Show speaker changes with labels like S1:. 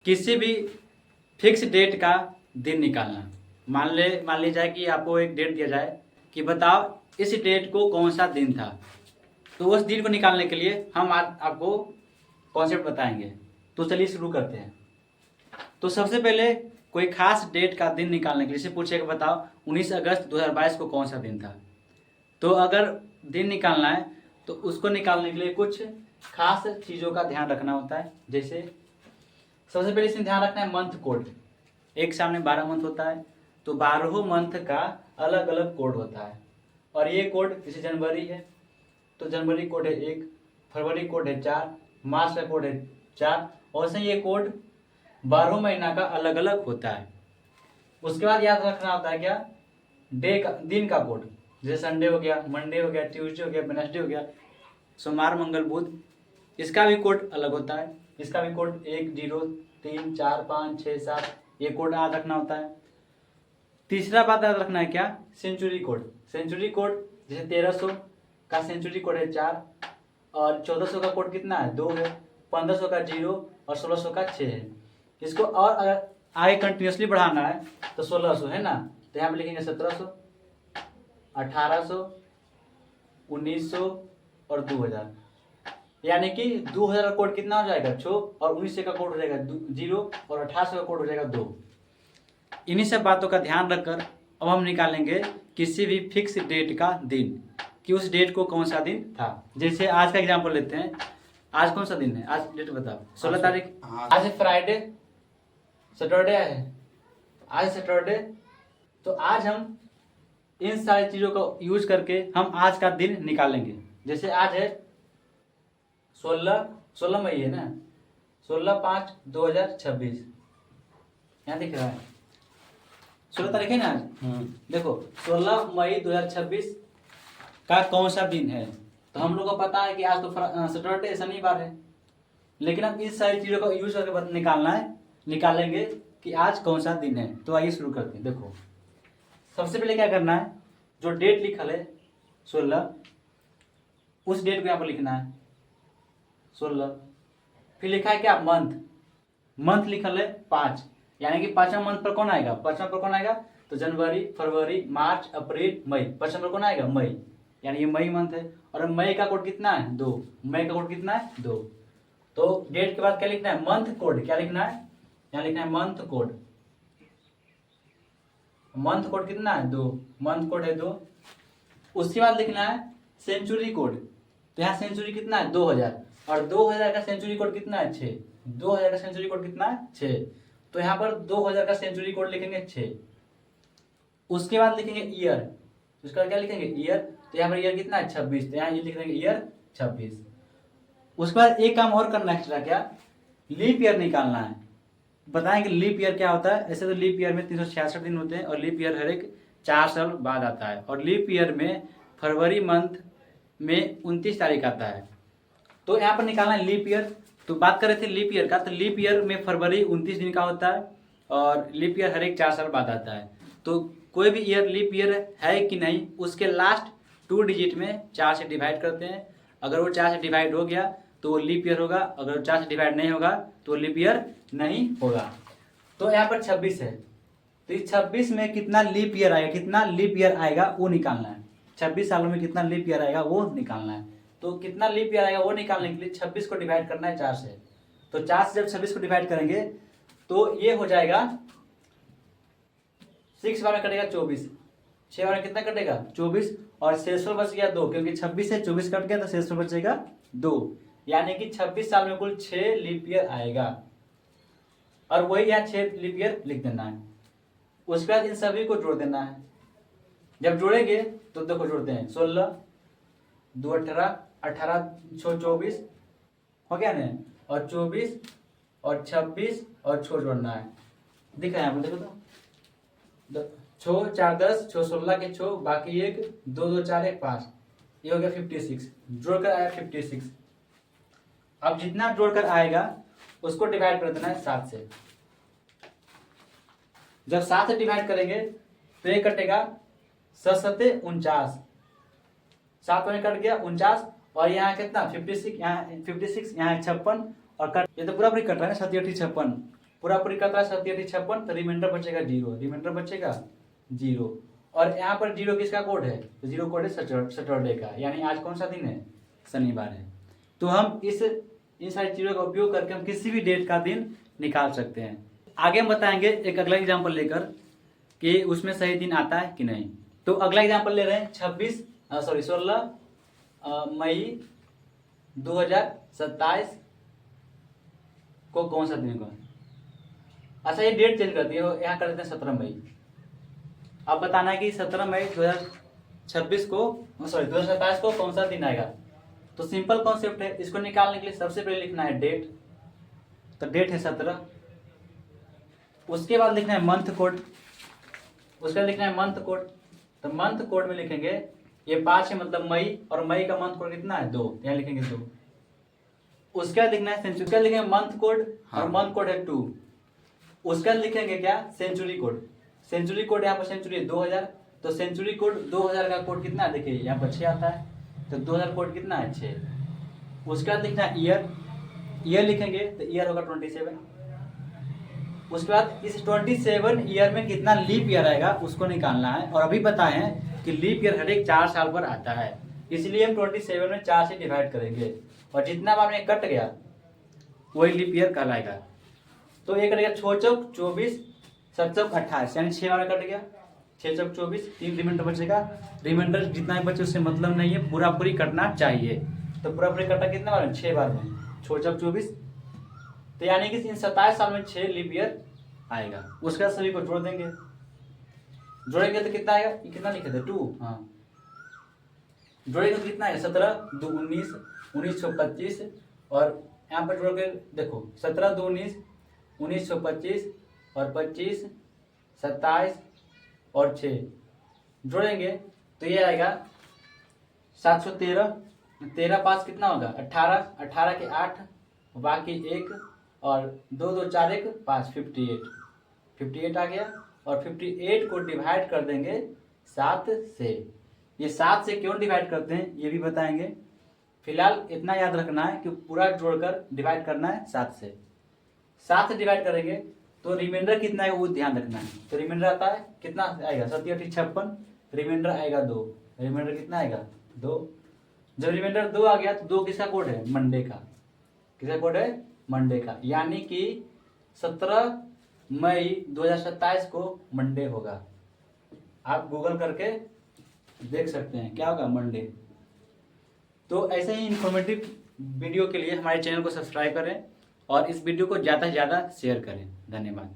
S1: किसी भी fix date का दिन निकालना। मान ली जाए कि आपको एक डेट दिया जाए कि बताओ इस डेट को कौन सा दिन था। तो उस दिन को निकालने के लिए हम आज आपको कॉन्सेप्ट बताएंगे। तो चलिए शुरू करते हैं। तो सबसे पहले कोई खास डेट का दिन निकालने के लिए जैसे पूछेगा बताओ 19 अगस्त 2022 को कौन सा दिन था। तो अगर दिन निकालना है तो उसको निकालने के लिए कुछ खास चीज़ों का ध्यान रखना होता है। जैसे सबसे पहले इसमें ध्यान रखना है मंथ कोड। एक सामने 12 मंथ होता है तो 12 मंथ का अलग अलग कोड होता है। और ये कोड जैसे जनवरी है तो जनवरी कोड है 1, फरवरी कोड है 4, मार्च का कोड है 4 और से ये कोड 12 महीना का अलग अलग होता है। उसके बाद याद रखना होता है क्या दिन का कोड। जैसे संडे हो गया, मंडे हो गया, ट्यूसडे हो गया, वेडनेसडे हो गया, सोमवार मंगल बुध, इसका भी कोड अलग होता है। इसका भी कोड 1 0 3 4 5 6 7 ये कोड याद रखना होता है। तीसरा बात याद रखना है क्या सेंचुरी कोड। सेंचुरी कोड जैसे 1300 का सेंचुरी कोड है 4 और 1400 का कोड कितना है 2 है, 1500 का 0 और 1600 का 6 है। इसको और अगर आगे कंटिन्यूसली बढ़ाना है तो 1600 है ना, तो यहाँ पे लिखेंगे 1700, 1800, 1900 और 2000। यानी कि 2000 का कोड कितना हो जाएगा 6 और 1900 का कोड हो जाएगा 0 और 1800 का कोड हो जाएगा 2। इन्हीं सब बातों का ध्यान रखकर अब हम निकालेंगे किसी भी फिक्स डेट का दिन कि उस डेट को कौन सा दिन था। जैसे आज का एग्जांपल लेते हैं। आज कौन सा दिन है, आज डेट बताओ। 16 तारीख। आज है फ्राइडे, सैटरडे है, आज सैटरडे। तो आज हम इन सारी चीज़ों का यूज करके हम आज का दिन निकालेंगे। जैसे आज है 16 मई है ना, 16/5/2026 यहाँ दिख रहा है 16 तारीख है ना आज। देखो 16 मई 2026 का कौन सा दिन है। तो हम लोग को पता है कि आज तो सैटरडे शनिवार है, लेकिन अब इस सारी चीज़ों का यूज करके निकालेंगे कि आज कौन सा दिन है। तो आइए शुरू करते हैं। देखो सबसे पहले क्या करना है, जो डेट लिखल है 16 उस डेट को यहाँ पर लिखना है 16। फिर लिखा है क्या मंथ लिखल है 5, यानी कि 5वां मंथ पर कौन आएगा, 5वां पर कौन आएगा तो जनवरी, फरवरी, मार्च, अप्रैल, मई। 5वां पर कौन आएगा मई, यानी ये मई मंथ है। और मई का कोड कितना है 2, मई का कोड कितना है 2। तो डेट के बाद क्या लिखना है मंथ कोड। क्या लिखना है यहाँ लिखना है मंथ कोड। मंथ कोड कितना है 2, मंथ कोड है 2। उसके बाद लिखना है सेंचुरी कोड। तो यहाँ सेंचुरी कितना है 2000 और 2000 का सेंचुरी कोड कितना है 6। 2000 का सेंचुरी कोड कितना है 6। तो यहाँ पर 2000 का सेंचुरी कोड लिखेंगे 6। उसके बाद लिखेंगे ईयर। उसका क्या लिखेंगे ईयर। तो यहाँ पर ईयर कितना है 26, तो यहाँ ये लिख देंगे ईयर 26। उसके बाद एक काम और करना है एक्स्ट्रा, क्या लीप ईयर निकालना है। बताएंगे लीप ईयर क्या होता है। ऐसे तो लीप ईयर में 366 दिन होते हैं और लीप ईयर हर एक 4 साल बाद आता है। और लीप ईयर में फरवरी मंथ में 29 तारीख आता है। तो यहाँ पर निकालना है लीप ईयर। तो बात कर रहे थे लीप ईयर का, तो लीप ईयर में फरवरी 29 दिन का होता है और लीप ईयर हर एक 4 साल बाद आता है। तो कोई भी ईयर लीप ईयर है कि नहीं उसके लास्ट 2 डिजिट में 4 से डिवाइड करते हैं। अगर वो 4 से डिवाइड हो गया तो वो लीप ईयर होगा, अगर वो 4 से डिवाइड नहीं होगा तो लीप ईयर नहीं होगा। तो यहाँ पर 26 है, तो इस 26 में कितना लीप ईयर आएगा, कितना लीप ईयर आएगा वो निकालना है। 26 सालों में कितना लीप ईयर आएगा वो निकालना है। तो कितना लीप ईयर आएगा वो निकालने के लिए 26 को डिवाइड करना है 4 से। तो 4 से जब 26 को डिवाइड करेंगे तो ये हो जाएगा 6 बार में कटेगा 24, 6 बार में कितना कटेगा 24 और शेषफल बच गया 2, क्योंकि 26 से 24 कट गया तो शेषफल बचेगा 2, यानी कि 26 साल में कुल 6 लीप ईयर आएगा। और वही यहाँ 6 लीप ईयर लिख देना है। उसके बाद इन सभी को जोड़ देना है। जब जोड़ेंगे तो देखो जोड़ते हैं 16 2 18 18 6 24 हो गया ना, और 24 और 26 और 6 जोड़ना है। दिख रहा है यहाँ पर देखो तो 6 4 10 6 16 के 6 बाकी 1 2 2 4 1 5, ये हो गया 56। जोड़कर आया 56। अब जितना जोड़कर आएगा उसको डिवाइड कर देना है 7 से। जब 7 से डिवाइड करेंगे तो ये कटेगा 7 7 49, 7 में कट गया 49 और यहाँ कितना 56, यहाँ 56, यहाँ 56 और कट, ये तो पूरा पूरी कट रहा है ना 7 8 56, पूरा पूरी करता है 3756, तो रिमाइंडर बचेगा 0, रिमाइंडर बचेगा 0। और यहाँ पर 0 किसका कोड है, तो 0 कोड है सैटरडे का, यानी आज कौन सा दिन है, शनिवार है। तो हम इन सारी चीज़ों का उपयोग करके हम किसी भी डेट का दिन निकाल सकते हैं। आगे हम बताएंगे एक अगला एग्जाम्पल लेकर कि उसमें सही दिन आता है कि नहीं। तो अगला एग्जाम्पल ले रहे हैं 16 मई 2027 को कौन सा दिन को। अच्छा, ये डेट चेंज कर दिए, यहाँ कर देते हैं 17 मई। अब बताना है कि 17 मई 2027 को कौन सा दिन आएगा। तो सिंपल कॉन्सेप्ट है, इसको निकालने के लिए सबसे पहले लिखना है डेट, तो डेट है 17। उसके बाद लिखना है मंथ कोड, उसका लिखना है मंथ कोड। तो मंथ कोड में लिखेंगे ये 5 है, मतलब मई, और मई का मंथ कोड कितना है 2, यहाँ लिखेंगे 2। उसका लिखना है सेंचुरी, उसका लिखेंगे मंथ कोड, और मंथ कोड है 2। उसका लिखेंगे क्या, सेंचुरी कोड। सेंचुरी कोड यहाँ पर सेंचुरी है 2000, तो सेंचुरी कोड 2000 का कोड कितना है, देखिए यहाँ पर 6 आता है, तो 2000 कोड कितना है 6। उसके बाद लिखना है ईयर, ईयर लिखेंगे तो ईयर होगा 27। उसके बाद इस 27 ईयर में कितना लीप ईयर आएगा उसको निकालना है। और अभी बताए हैं कि लीप ईयर हर एक 4 साल पर आता है, इसलिए हम 27 में 4 से डिवाइड करेंगे, और जितना बार में कट गया वही लीप ईयर कहलाएगा। तो ये कटेगा 6 चौक 24, 7 चौक 28, यानी 6 बार में कट गया, 6 चौक 24, 3 रिमाइंडर बचेगा। रिमाइंडर जितना भी बचे उससे मतलब नहीं है, पूरा पूरी कटना चाहिए। तो पूरा पूरी कटा कितना बार में, 6 बार में, 6 चौक 24। तो यानी कि इन 27 साल में 6 लीप ईयर आएगा। उसके बाद सभी को जोड़ देंगे, जोड़ेंगे तो कितना आएगा, कितना लिखे थे 2, हाँ, जोड़ेंगे तो कितना आएगा 17 2 19, 1925, और यहाँ पर जोड़ के देखो 17 2 19, 1925, और 25 27 और 6 जोड़ेंगे तो ये आएगा 713। 13 5 कितना होगा 18, 18 के 8, बाकी 1, और 2 2 4 1 5, 58 आ गया। और 58 को डिवाइड कर देंगे 7 से। ये 7 से क्यों डिवाइड करते हैं ये भी बताएंगे। फिलहाल इतना याद रखना है कि पूरा जोड़कर डिवाइड करना है 7 से। 7 से डिवाइड करेंगे तो रिमाइंडर कितना है वो ध्यान रखना है। तो रिमाइंडर आता है कितना आएगा 57 रिमाइंडर आएगा 2, रिमाइंडर कितना आएगा 2। जब रिमाइंडर 2 आ गया तो 2 किसका कोड है, मंडे का। किसका कोड है, मंडे का, यानी कि 17 मई 2027 को मंडे होगा। आप गूगल करके देख सकते हैं क्या होगा, मंडे। तो ऐसे ही इंफॉर्मेटिव वीडियो के लिए हमारे चैनल को सब्सक्राइब करें और इस वीडियो को ज़्यादा से ज़्यादा शेयर करें। धन्यवाद।